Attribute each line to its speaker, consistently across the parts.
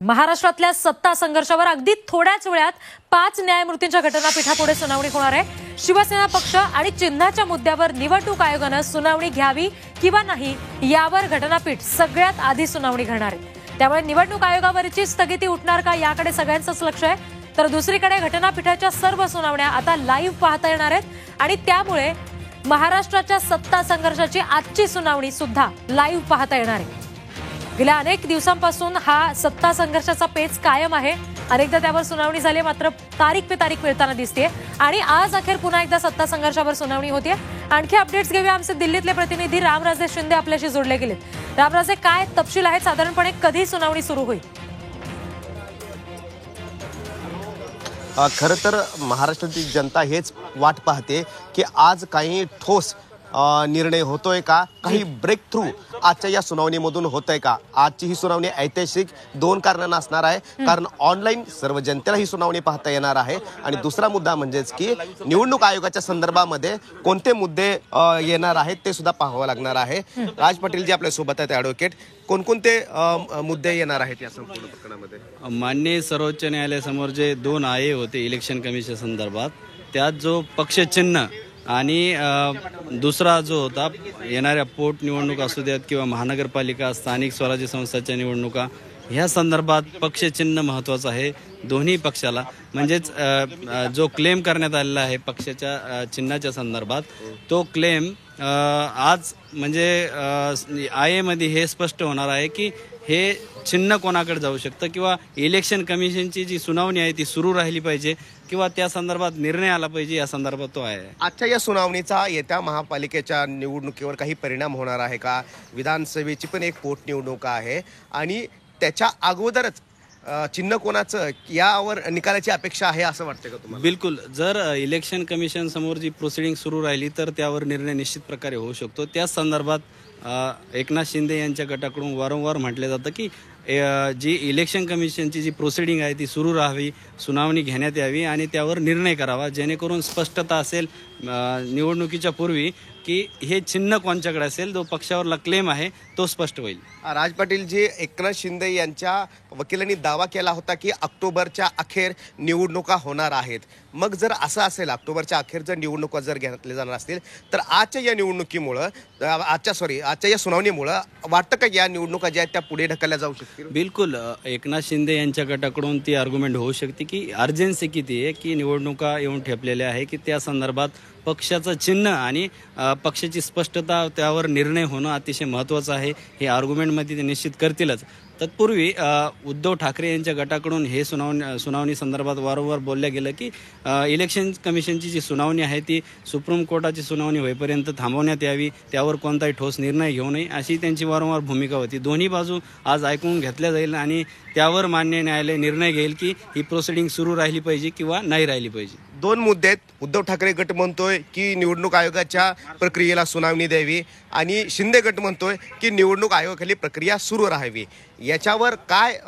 Speaker 1: महाराष्ट्रातल्या सत्ता संघर्षावर अगदी थोड्याच वेळात 5 न्यायमूर्तींच्या घटनापीठापुढे सुनावणी होणार आहे। शिवसेना पक्ष आणि चिन्हाच्या मुद्द्यावर निवडणूक आयोगाने सुनावणी घ्यावी किंवा नाही यावर घटनापीठ सगळ्यात आधी सुनावणी घेणार आहे। त्यामुळे निवडणूक आयोगावरची स्थगिती उठणार का याकडे सगळ्यांचंच लक्ष आहे। तर दुसरीकडे घटनापीठाच्या सर्व सुनावण्या आता लाईव्ह पाहता येणार आहेत आणि त्यामुळे महाराष्ट्राच्या सत्ता संघर्षाची आजची सुनावणी सुद्धा लाईव्ह पाहता येणार आहे। गेल्या अनेक दिवसांपासून हा सत्ता संघर्षाचा पेच कायम आहे। अनेकदा त्यावर सुनावणी झाली, मात्र तारीख पे तारीख मिळताना दिसते आणि आज अखेर पुन्हा एकदा सत्ता संघर्षावर सुनावणी होते। आणखी अपडेट्स घेऊया। आमचे दिल्लीतले प्रतिनिधी रामराजे शिंदे आपल्याशी जोडले गेलेत। रामराजे, काय तपशील आहेत? साधारणपणे कधी सुनावणी सुरू होईल?
Speaker 2: खरं तर महाराष्ट्रातील जनता हेच वाट पाहते की आज काही ठोस निर्णय होतोय का, काही ब्रेक थ्रू आजच्या या सुनावणीमधून होतंय का। आजची ही सुनावणी ऐतिहासिक 2 कारणांना असणार आहे। कारण ऑनलाईन सर्व जनतेला ही सुनावणी पाहता येणार आहे आणि दुसरा मुद्दा म्हणजेच की निवडणूक आयोगाच्या संदर्भामध्ये कोणते मुद्दे येणार आहेत ते सुद्धा पाहावं लागणार आहे। राज पाटील जी आपल्या सोबत आहेत ॲडव्होकेट, कोणकोणते मुद्दे येणार आहेत या संपूर्ण प्रकरणामध्ये?
Speaker 3: माननीय सर्वोच्च न्यायालयासमोर जे 2 आये होते इलेक्शन कमिशन संदर्भात, त्यात जो पक्षचिन्ह आणि दुसरा जो होता येणाऱ्या पोट निवडणूक असू द्यात किंवा महानगरपालिका स्थानिक स्वराज्य संस्थांच्या निवडणुका, ह्या संदर्भात पक्षचिन्ह महत्त्वाचं आहे दोन्ही पक्षाला। म्हणजेच जो क्लेम करण्यात आलेला आहे पक्षाच्या चिन्हाच्या संदर्भात, तो क्लेम आज म्हणजे आयएमध्ये हे स्पष्ट होणार आहे की हे चिन्ह कोणाकडे जाऊ शकतं किंवा इलेक्शन कमिशनची जी सुनावणी आहे ती सुरू राहिली पाहिजे किंवा त्या संदर्भात निर्णय आला पाहिजे, या संदर्भात तो आहे।
Speaker 2: आजच्या या सुनावणीचा येत्या महापालिकेच्या निवडणुकीवर काही परिणाम होणार आहे का? विधानसभेची पण एक पोटनिवडणूक आहे आणि त्याच्या अगोदरच चिन्ह कोणाचं यावर निकालाची अपेक्षा आहे असं वाटतं का तुम्हाला?
Speaker 3: बिलकुल, जर इलेक्शन कमिशन समोर जी प्रोसिडिंग सुरू राहिली तर त्यावर निर्णय निश्चित प्रकारे होऊ शकतो। त्याच संदर्भात एकनाथ शिंदे यांच्या गटाकडून वारंवार म्हटलं जातं की जी इलेक्शन कमिशनची जी प्रोसिडिंग आहे ती सुरू राहावी, सुनावणी घेण्यात यावी आणि त्यावर निर्णय करावा, जेणेकरून स्पष्टता असेल निवडणुकीच्या पूर्वी की हे चिन्ह कोणच्याकडे असेल, जो पक्षावरला क्लेम आहे तो स्पष्ट होईल।
Speaker 2: राज पाटील जी, एकनाथ शिंदे यांच्या वकिलांनी दावा केला होता की ऑक्टोबरच्या अखेर निवडणुका होणार आहेत। मग जर असं असेल, ऑक्टोबरच्या अखेर जर निवडणुका जर घेतल्या जाणार असतील तर आजच्या या निवडणुकीमुळं आजच्या या सुनावणीमुळं वाटतं का या निवडणुका ज्या आहेत त्या पुढे ढकलल्या जाऊ शकतील?
Speaker 3: बिलकुल, एकनाथ शिंदे यांच्या गटाकडून ती आर्ग्युमेंट होऊ शकते की अर्जन्सी किती आहे, की निवडणुका येऊन ठेपलेल्या आहे, की त्या संदर्भात पक्षाचं चिन्ह आणि पक्षाची स्पष्टता त्यावर निर्णय होणं अतिशय महत्त्वाचं आहे। हे आर्ग्युमेंटमध्ये ते निश्चित करतीलच। तत्पूर्वी उद्धव ठाकरे यांच्या गटाकडून हे सुनावणी संदर्भात वारंवार बोलल्या गेलं की इलेक्शन कमिशनची जी सुनावणी आहे ती सुप्रीम कोर्टाची सुनावणी होईपर्यंत थांबवण्यात यावी, त्यावर कोणताही ठोस निर्णय घेऊ नये अशी त्यांची वारंवार भूमिका होती। दोन्ही बाजू आज ऐकून घेतल्या जाईल आणि त्यावर मान्य न्यायालय निर्णय घेईल की ही प्रोसिडिंग सुरू राहिली पाहिजे किंवा नाही राहिली पाहिजे।
Speaker 2: 2 मुद्दे आहेत। उद्धव ठाकरे गट म्हणतोय की निवडणूक आयोगाच्या प्रक्रियेला सुनावणी द्यावी आणि शिंदे गट म्हणतोय की निवडणूक आयोगाखाली प्रक्रिया सुरू राहावी। याच्यावर काय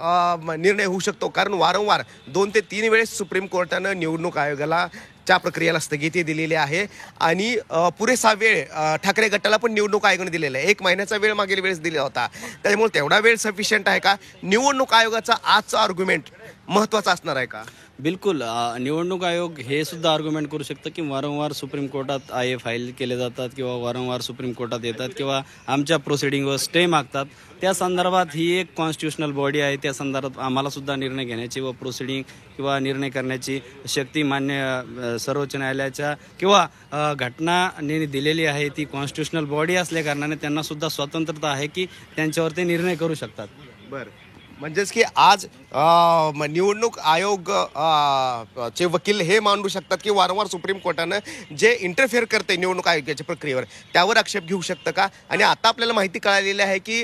Speaker 2: निर्णय होऊ शकतो? कारण वारंवार 2 ते 3 वेळेस सुप्रीम कोर्टानं निवडणूक आयोगाला च्या प्रक्रियेला स्थगिती दिलेली आहे आणि पुरेसा वेळ ठाकरे गटाला पण निवडणूक आयोगाने दिलेला आहे। 1 महिन्याचा वेळ मागील वेळेस दिला होता, त्यामुळे तेवढा वेळ सफिशियंट आहे का? निवडणूक आयोगाचा आजचा आर्ग्युमेंट महत्त्वाचा असणार आहे का?
Speaker 3: बिलकुल, निवडणूक आयोग हे सुद्धा आर्ग्युमेंट करू शकतं की वारंवार सुप्रीम कोर्टात आय फाईल केले जातात किंवा वारंवार सुप्रीम कोर्टात येतात किंवा आमच्या प्रोसिडिंगवर स्टे मागतात। त्या संदर्भात ही एक कॉन्स्टिट्युशनल बॉडी आहे, त्या संदर्भात आम्हाला सुद्धा निर्णय घेण्याची व प्रोसिडिंग किंवा निर्णय करण्याची शक्ती मान्य सर्वोच्च न्यायालयाच्या किंवा घटनाने दिलेली आहे। ती कॉन्स्टिट्युशनल बॉडी असल्या कारणाने त्यांना सुद्धा स्वतंत्रता आहे की त्यांच्यावर ते निर्णय करू शकतात।
Speaker 2: बरं, म्हणजेच की आज निवडणूक आयोग चे वकील हे मांडू शकतात की वारंवार सुप्रीम कोर्टानं जे इंटरफेअर करते निवडणूक आयोगाच्या प्रक्रियेवर त्यावर आक्षेप घेऊ शकतं का? आणि आता आपल्याला माहिती कळालेली आहे की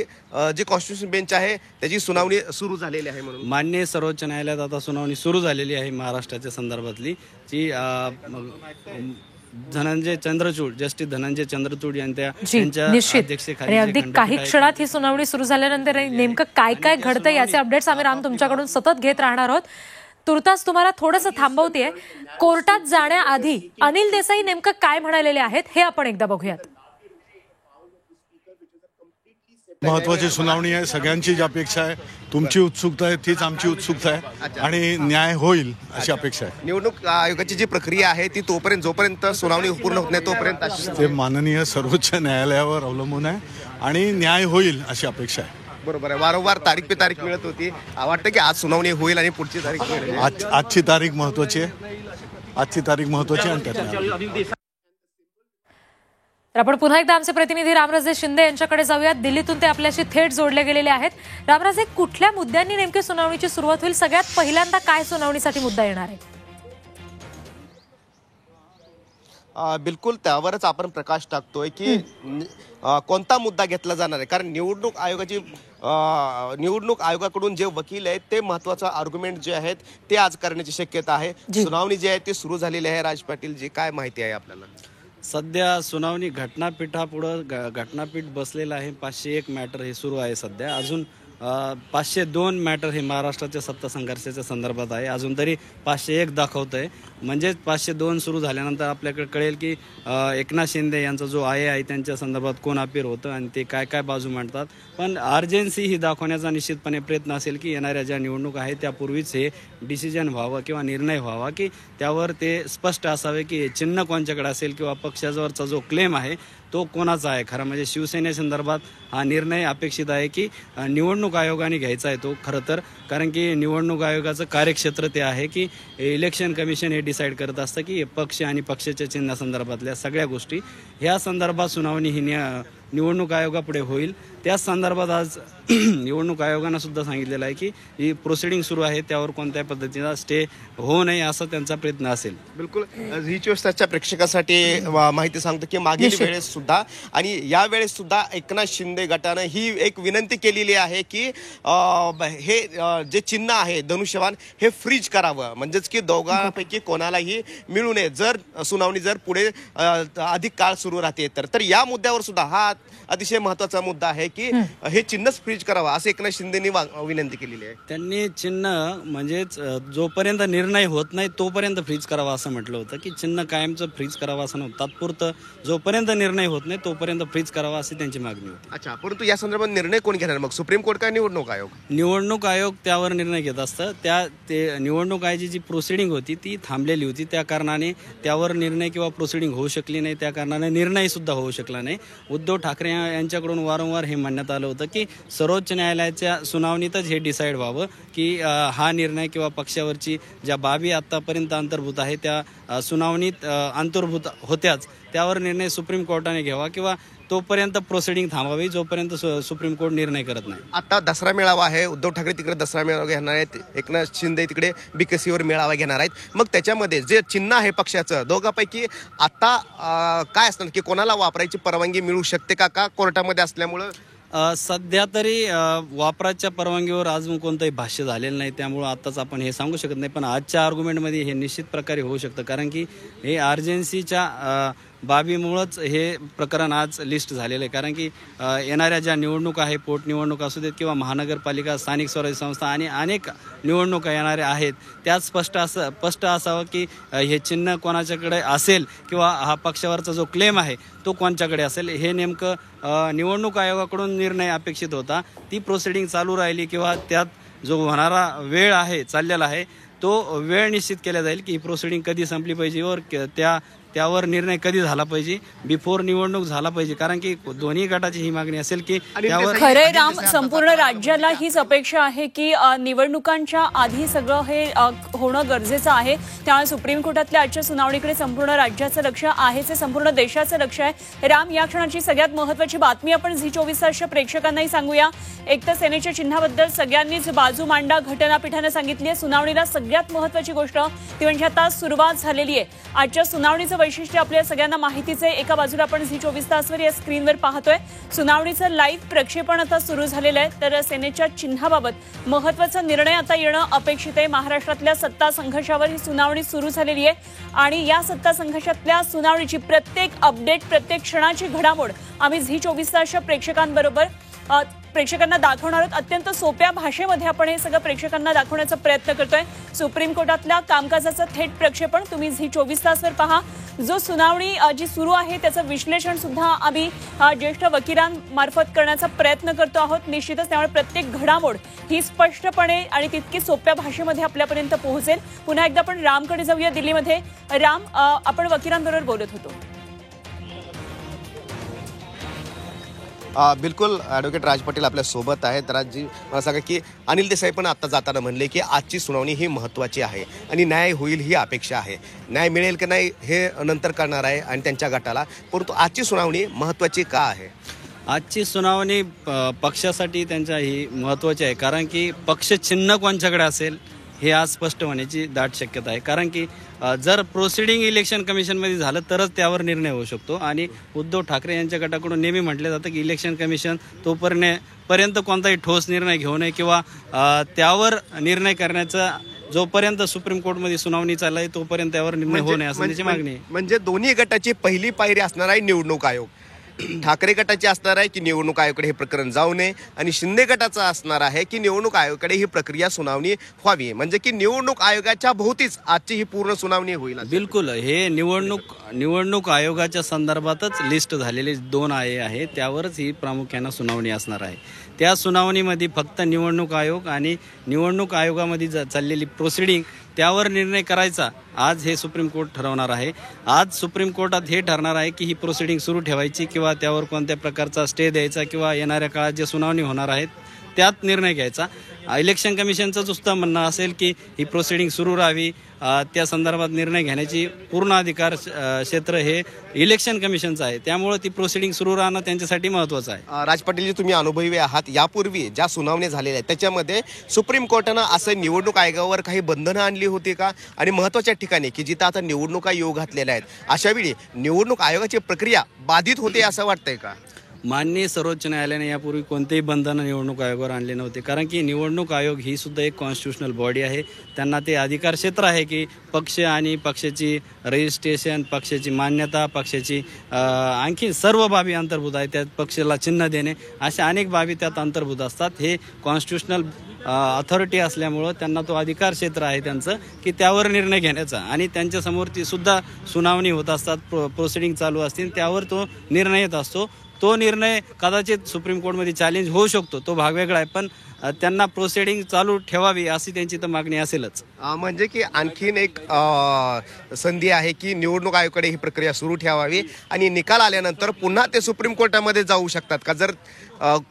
Speaker 2: जे कॉन्स्टिट्यूशन बेंच आहे त्याची सुनावणी सुरू झालेली आहे। म्हणून
Speaker 3: माननीय सर्वोच्च न्यायालयात आता सुनावणी सुरू झालेली आहे महाराष्ट्राच्या संदर्भातली, जी धनंजय चंद्रचूड, जस्टिस धनंजय चंद्रचूड यांच्या
Speaker 1: अध्यक्षतेखाली अगदी काही क्षणात ही सुनावणी सुरू झाल्यानंतर नेमकं काय काय घडतं याचे अपडेट्स आम्ही राम तुमच्याकडून सतत घेत राहणार आहोत। तुर्तास तुम्हाला थोडंसं थांबवतेय। कोर्टात जाण्याआधी अनिल देसाई नेमकं काय म्हणालेले आहेत हे आपण एकदा बघूयात।
Speaker 4: महत्त्वाची सुनावणी आहे. सगळ्यांची जी अपेक्षा आहे, तुमची उत्सुकता आहे तीच आमची उत्सुकता आहे आणि न्याय होईल अशी अपेक्षा आहे.
Speaker 2: निवडणूक आयोगाची जी प्रक्रिया आहे ती जोपर्यंत सुनावणी पूर्ण होत नाही तोपर्यंत
Speaker 4: ते माननीय सर्वोच्च न्यायालयावर अवलंबून आहे आणि न्याय होईल अशी अपेक्षा आहे.
Speaker 2: बरोबर आहे. वारंवार तारीख पे तारीख मिळत होती. वाटतं की आज सुनावणी होईल आणि पुढची तारीख मिळेल.
Speaker 4: आजची तारीख महत्त्वाची आहे. आजची तारीख महत्त्वाची आणि त्यात
Speaker 1: तर आपण पुन्हा एकदा आमचे प्रतिनिधी रामराजे शिंदे यांच्याकडे जाऊयात. दिल्लीतून ते आपल्याशी थेट जोडले गेलेले आहेत. रामराजे, कुठल्या मुद्द्यांनी नेमकी सुनावणीची सुरुवात होईल? सगळ्यात पहिल्यांदा काय सुनावणीसाठी मुद्दा येणार आहे?
Speaker 2: बिलकुल त्यावरच आपण प्रकाश टाकतोय की कोणता मुद्दा घेतला जाणार आहे. कारण निवडणूक आयोगाकडून जे वकील आहेत ते महत्वाचा आर्ग्युमेंट जे आहेत ते आज करण्याची शक्यता आहे. सुनावणी जी आहे ती सुरू झालेली आहे. राज पाटील जी काय माहिती आहे आपल्याला?
Speaker 3: सध्या सुनावणी घटनापीठापुढं घटनापीठ बसलेलं आहे. 501 मॅटर हे सुरू आहे सध्या. अजून 502 मॅटर हे महाराष्ट्राच्या सत्ता संघर्षाच्या संदर्भात आहे. अजून तरी 501 दाखवत आहे. म्हणजेच 502 सुरू झाल्यानंतर आपल्याकडे कळेल की एकनाथ शिंदे यांचा जो आहे त्यांच्या संदर्भात कोण अपील होतं आणि ते काय काय बाजू मांडतात. पण अर्जन्सी ही दाखवण्याचा निश्चितपणे प्रयत्न असेल की येणाऱ्या ज्या निवडणूक आहे त्यापूर्वीच हे डिसिजन व्हावं किंवा निर्णय व्हावा की त्यावर ते स्पष्ट असावे की चिन्ह कोणच्याकडे असेल किंवा पक्षावरचा जो क्लेम आहे तो कोणाचा आहे. खरं म्हणजे शिवसेनेसंदर्भात हा निर्णय अपेक्षित आहे की निवडणूक आयोगाने घ्यायचा आहे तो खरं तर. कारण की निवडणूक आयोगाचं कार्यक्षेत्र ते आहे की इलेक्शन कमिशन हे डिसाईड करत असतं की पक्ष आणि पक्षाच्या चिन्हासंदर्भातल्या सगळ्या गोष्टी ह्या संदर्भात सुनावणी ही निवडणूक आयोगापुढे होईल. त्याच संदर्भात आज निवडणूक आयोगानं सुद्धा सांगितलेलं आहे की ही प्रोसिडिंग सुरू आहे त्यावर कोणत्याही पद्धतीचा स्टे होऊ नये असा त्यांचा प्रयत्न असेल.
Speaker 2: बिलकुल. झी 24 प्रेक्षकासाठी माहिती सांगतो की मागील वेळेस सुद्धा आणि या वेळेस सुद्धा एकनाथ शिंदे गटानं ही एक विनंती केलेली आहे की हे जे चिन्ह आहे धनुष्यबाण हे फ्रीज करावं. म्हणजेच की दोघांपैकी कोणालाही मिळू नये जर सुनावणी पुढे अधिक काळ सुरू राहते तर या मुद्द्यावर सुद्धा हा अतिशय महत्वाचा मुद्दा आहे की हे चिन्हच फ्रीज करावा असं एकनाथ शिंदेनी विनंती केलेली आहे.
Speaker 3: त्यांनी चिन्ह म्हणजेच जोपर्यंत निर्णय होत नाही तोपर्यंत फ्रीज करावा असं म्हटलं होतं की चिन्ह कायमचं फ्रीज करावं असं नव्हतं. तात्पुरतं जोपर्यंत निर्णय होत नाही तोपर्यंत फ्रीज करावा अशी त्यांची मागणी होती.
Speaker 2: अच्छा, परंतु या संदर्भात निर्णय कोण घेणार मग? सुप्रीम कोर्ट का निवडणूक आयोग?
Speaker 3: निवडणूक आयोग त्यावर निर्णय घेत असतं. ते निवडणूक आयोगाची जी प्रोसिडिंग होती ती थांबलेली होती. त्या कारणाने त्यावर निर्णय किंवा प्रोसिडिंग होऊ शकली नाही. त्या कारणाने निर्णय सुद्धा होऊ शकला नाही. उद्धव ठाकरे यांच्याकडून वारंवार हे म्हणण्यात आलं होतं की सर्वोच्च न्यायालयाच्या सुनावणीतच हे डिसाईड व्हावं की हा निर्णय किंवा पक्षावरची ज्या बाबी आतापर्यंत अंतर्भूत आहे त्या सुनावणीत अंतर्भूत होत्याच त्यावर निर्णय सुप्रीम कोर्टाने घ्यावा किंवा तोपर्यंत प्रोसिडिंग थांबावी जोपर्यंत सुप्रीम कोर्ट निर्णय करत नाही.
Speaker 2: आता दसरा मेळावा आहे. उद्धव ठाकरे तिकडे दसरा मेळावा घेणार आहेत. एकनाथ शिंदे तिकडे बीकेसीवर मेळावा घेणार आहेत. मग त्याच्यामध्ये जे चिन्ह आहे पक्षाचं दोघांपैकी आता काय असणार की कोणाला वापरायची परवानगी मिळू शकते का कोर्टामध्ये असल्यामुळं?
Speaker 3: सध्या तरी वापराच्या परवानगीवर अजून कोणतंही भाष्य झालेलं नाही त्यामुळं आताच आपण हे सांगू शकत नाही. पण आजच्या आर्ग्युमेंटमध्ये हे निश्चित प्रकारे होऊ शकतं कारण की हे अर्जन्सीच्या बाबीमुळंच हे प्रकरण आज लिस्ट झालेलं आहे. कारण की येणाऱ्या ज्या निवडणूक आहे पोटनिवडणूक असू देत किंवा महानगरपालिका स्थानिक स्वराज्य संस्था आणि अनेक निवडणुका येणाऱ्या आहेत त्यात स्पष्ट असावं की हे चिन्ह कोणाच्याकडे असेल किंवा हा पक्षावरचा जो क्लेम आहे तो कोणाच्याकडे असेल हे नेमकं निवडणूक आयोगाकडून निर्णय अपेक्षित होता. ती प्रोसिडिंग चालू राहिली किंवा त्यात जो होणारा वेळ आहे चाललेला आहे तो वेळ निश्चित केला जाईल की ही प्रोसिडिंग कधी संपली पाहिजे वर त्यावर निर्णय कधी झाला पाहिजे. बिफोर निवडणूक झाला पाहिजे कारण की दोन्ही गटाची ही मागणी असेल की त्यावर
Speaker 5: खरे राम संपूर्ण राज्याला हीच अपेक्षा आहे की निवडणुकांच्या आधी सगळं हे होणं गरजेचं आहे. त्यामुळे सुप्रीम कोर्टातल्या आजच्या सुनावणीकडे संपूर्ण राज्याचं लक्ष आहे ते संपूर्ण देशाचं लक्ष आहे. राम, या क्षणाची सगळ्यात महत्त्वाची बातमी आपण झी 24 तासच्या प्रेक्षकांनाही सांगूया. एक तर सेनेच्या चिन्हाबद्दल सगळ्यांनीच बाजू मांडा घटनापीठाने सांगितली आहे. सुनावणीला सगळ्यात महत्त्वाची गोष्ट ती म्हणजे आता सुरुवात झालेली आहे. आजच्या सुनावणीचं वैशिष्ट्य आपल्या सगळ्यांना माहितीच आहे. एका बाजूला आपण झी 24 तासवर या स्क्रीनवर पाहतोय. सुनावणीचं लाईव्ह प्रक्षेपण आता सुरू झालेलं आहे. तर सेनेच्या चिन्हाबाबत महत्त्वाचा निर्णय आता येणं अपेक्षित आहे. महाराष्ट्रातल्या सत्ता संघर्षावर ही सुनावणी सुरू झालेली आहे आणि या सत्ता संघर्षातल्या सुनावणीची प्रत्येक अपडेट प्रत्येक क्षणाची घडामोड आम्ही झी 24 तासच्या प्रेक्षकांना दाखवणार आहोत. अत्यंत सोप्या भाषेमध्ये आपण हे सगळं प्रेक्षकांना दाखवण्याचा प्रयत्न करतोय. सुप्रीम कोर्टातल्या कामकाजाचं थेट प्रक्षेपण तुम्ही झी 24 तासवर पहा. जो सुनावणी जी सुरू आहे त्याचं विश्लेषण सुद्धा आम्ही ज्येष्ठ वकिलांमार्फत करण्याचा प्रयत्न करतो आहोत. निश्चितच त्यामुळे प्रत्येक घडामोड ही स्पष्टपणे आणि तितकी सोप्या भाषेमध्ये आपल्यापर्यंत पोहोचेल. पुन्हा एकदा आपण रामकडे जाऊया दिल्लीमध्ये. राम, आपण वकिलांबरोबर बोलत होतो.
Speaker 2: बिलकुल ॲडव्होकेट राज पाटील आपल्या सोबत आहेत. राजजी, मला सांगा की अनिल देसाई पण आता जाताना म्हणले की आजची सुनावणी ही महत्त्वाची आहे आणि न्याय होईल ही अपेक्षा आहे. न्याय मिळेल की नाही हे नंतर करणार आहे आणि त्यांच्या गटाला, परंतु आजची सुनावणी महत्त्वाची का आहे?
Speaker 3: आजची सुनावणी पक्षासाठी त्यांच्या ही महत्त्वाची आहे, कारण की पक्ष चिन्ह कोणच्याकडे असेल हे आज स्पष्ट होण्याची दाट शक्यता आहे. कारण की जर प्रोसिडिंग इलेक्शन कमिशनमध्ये झालं तरच त्यावर निर्णय होऊ शकतो. आणि उद्धव ठाकरे यांच्या गटाकडून नेहमी म्हटलं जातं की इलेक्शन कमिशन तोपर्यंत कोणताही ठोस निर्णय घेऊ नये किंवा त्यावर निर्णय करण्याचा जोपर्यंत सुप्रीम कोर्टमध्ये सुनावणी चालू आहे तोपर्यंत त्यावर निर्णय होऊ नये असं त्याची मागणी आहे.
Speaker 2: म्हणजे दोन्ही गटाची पहिली पायरी असणार आहे निवडणूक आयोग. ठाकरे गटाची असणार आहे की निवडणूक आयोगाकडे हे प्रकरण जाऊ नये आणि शिंदे गटाचं असणार आहे की निवडणूक आयोगाकडे ही प्रक्रिया सुनावणी व्हावी. म्हणजे की निवडणूक आयोगाच्या भोवतीच आजची ही पूर्ण सुनावणी होईल.
Speaker 3: बिलकुल, हे निवडणूक आयोगाच्या संदर्भातच लिस्ट झालेले 2 आये आहेत, त्यावरच ही प्रामुख्यानं सुनावणी असणार आहे. त्या सुनावणीमध्ये फक्त निवडणूक आयोग आणि निवडणूक आयोगामध्ये चाललेली प्रोसिडिंग त्यावर निर्णय करायचा आज हे सुप्रीम कोर्ट ठरवणार आहे. आज सुप्रीम कोर्टात हे ठरणार आहे की ही प्रोसिडिंग सुरू ठेवायची किंवा त्यावर कोणत्या प्रकारचा स्टे द्यायचा किंवा येणाऱ्या काळात जे सुनावणी होणार आहेत त्यात निर्णय घ्यायचा. इलेक्शन कमिशनचं सुद्धा म्हणणं असेल की ही प्रोसिडिंग सुरू राहावी, त्या संदर्भात निर्णय घेण्याची पूर्ण अधिकार क्षेत्र हे इलेक्शन कमिशनचं आहे. त्यामुळे ती प्रोसिडिंग सुरू राहणं त्यांच्यासाठी महत्त्वाचं आहे.
Speaker 2: राज पाटीलजी, तुम्ही अनुभवी आहात. यापूर्वी ज्या सुनावणी झालेल्या आहेत त्याच्यामध्ये सुप्रीम कोर्टानं असं निवडणूक आयोगावर काही बंधनं आणली होती का? आणि महत्त्वाच्या ठिकाणी की जिथं आता निवडणुका योग घातलेल्या आहेत अशा वेळी निवडणूक आयोगाची प्रक्रिया बाधित होते असं वाटतंय का?
Speaker 3: माननीय सर्वोच्च न्यायालयाने यापूर्वी कोणतेही बंधनं निवडणूक आयोगावर आणले नव्हते, कारण की निवडणूक आयोग ही सुद्धा एक कॉन्स्टिट्युशनल बॉडी आहे. त्यांना ते अधिकार क्षेत्र आहे की पक्ष आणि पक्षाची रजिस्ट्रेशन, पक्षाची मान्यता, पक्षाची आणखी सर्व बाबी अंतर्भूत आहे. त्यात पक्षाला चिन्ह देणे अशा अनेक बाबी त्यात अंतर्भूत असतात. हे कॉन्स्टिट्युशनल अथॉरिटी असल्यामुळं त्यांना तो अधिकार क्षेत्र आहे त्यांचं की त्यावर निर्णय घेण्याचा. आणि त्यांच्यासमोर ती सुद्धा सुनावणी होत असतात, प्रोसिडिंग चालू असतील, त्यावर तो निर्णय येत असतो. तो निर्णय कदाचित सुप्रीम कोर्टमध्ये चॅलेंज होऊ शकतो, तो भाग वेगळा आहे, पण त्यांना प्रोसिडिंग चालू ठेवावी अशी त्यांची तर मागणी असेलच.
Speaker 2: म्हणजे की आणखीन एक संधी आहे की निवडणूक आयोगाकडे ही प्रक्रिया सुरू ठेवावी आणि निकाल आल्यानंतर पुन्हा ते सुप्रीम कोर्टामध्ये जाऊ शकतात का जर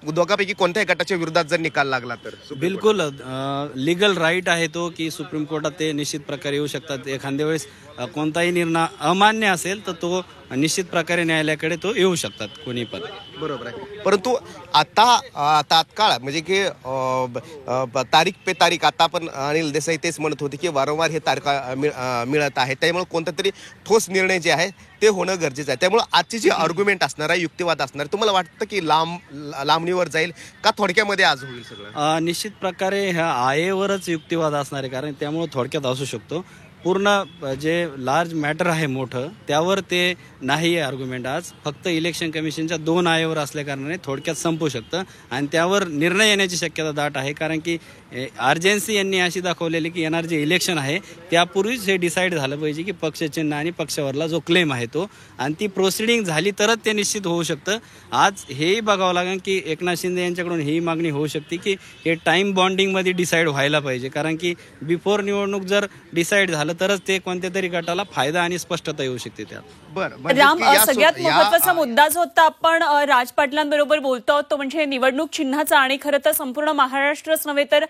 Speaker 2: दोघांपैकी कोणत्याही गटाच्या विरोधात जर निकाल लागला तर?
Speaker 3: बिलकुल लीगल राईट आहे तो की सुप्रीम कोर्टात ते निश्चित प्रकारे येऊ शकतात. एखाद्या वेळेस कोणताही निर्णय अमान्य असेल तर तो निश्चित प्रकारे न्यायालयाकडे तो येऊ शकतात कोणी पण. बरोबर
Speaker 2: आहे. परंतु आता तात्काळ म्हणजे की तारीख पे तारीख आता पण अनिल देसाई तेच म्हणत होते की वारंवार हे तारखा मिळत आहे, त्यामुळे कोणता तरी ठोस निर्णय जे आहे ते होणं गरजेचं आहे. त्यामुळे आजची जी आर्ग्युमेंट असणार आहे, युक्तिवाद असणार, तुम्हाला वाटतं की लांबणीवर जाईल का थोडक्यामध्ये आज होईल सगळं?
Speaker 3: निश्चित प्रकारे ह्या आयेवरच युक्तिवाद असणार आहे, कारण त्यामुळे थोडक्यात असू शकतो. पूर्ण जे लार्ज मॅटर आहे मोठं त्यावर ते नाही आहे आर्ग्युमेंट. आज फक्त इलेक्शन कमिशनच्या 2 आयेवर असल्या कारणाने थोडक्यात संपू शकतं आणि त्यावर निर्णय येण्याची शक्यता दाट आहे. कारण की अर्जन्सी यांनी अशी दाखवलेली की येणार जे इलेक्शन आहे त्यापूर्वीच हे डिसाईड झालं पाहिजे की पक्षचिन्ह आणि पक्षावरला जो क्लेम आहे तो, आणि ती प्रोसिडिंग झाली तरच ते निश्चित होऊ शकतं. आज हेही बघावं लागेल की एकनाथ शिंदे यांच्याकडून ही मागणी होऊ शकते की हे टाइम बॉन्डिंगमध्ये डिसाईड व्हायला पाहिजे, कारण की बिफोर निवडणूक जर डिसाईड झालं तरच ते कोणत्या तरी गटाला फायदा आणि स्पष्टता येऊ शकते त्यात.
Speaker 5: राम, सगळ्यात महत्वाचा मुद्दा जो होता आपण राज पाटलांबरोबर बोलतो आहोत तो म्हणजे निवडणूक चिन्हाचा. आणि खरं तर संपूर्ण महाराष्ट्रच नव्हे तर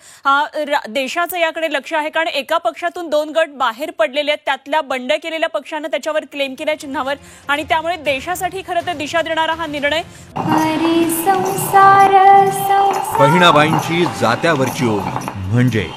Speaker 5: देशाचं याकडे लक्ष आहे, कारण एका पक्षातून 2 गट बाहेर पडलेले आहेत, त्यातल्या बंड केलेल्या पक्षानं त्याच्यावर क्लेम केल्या चिन्हावर, आणि त्यामुळे देशासाठी खरं तर दिशा देणारा हा निर्णय.
Speaker 6: बहिणाबाईंची जात्यावरची ओवी म्हणजे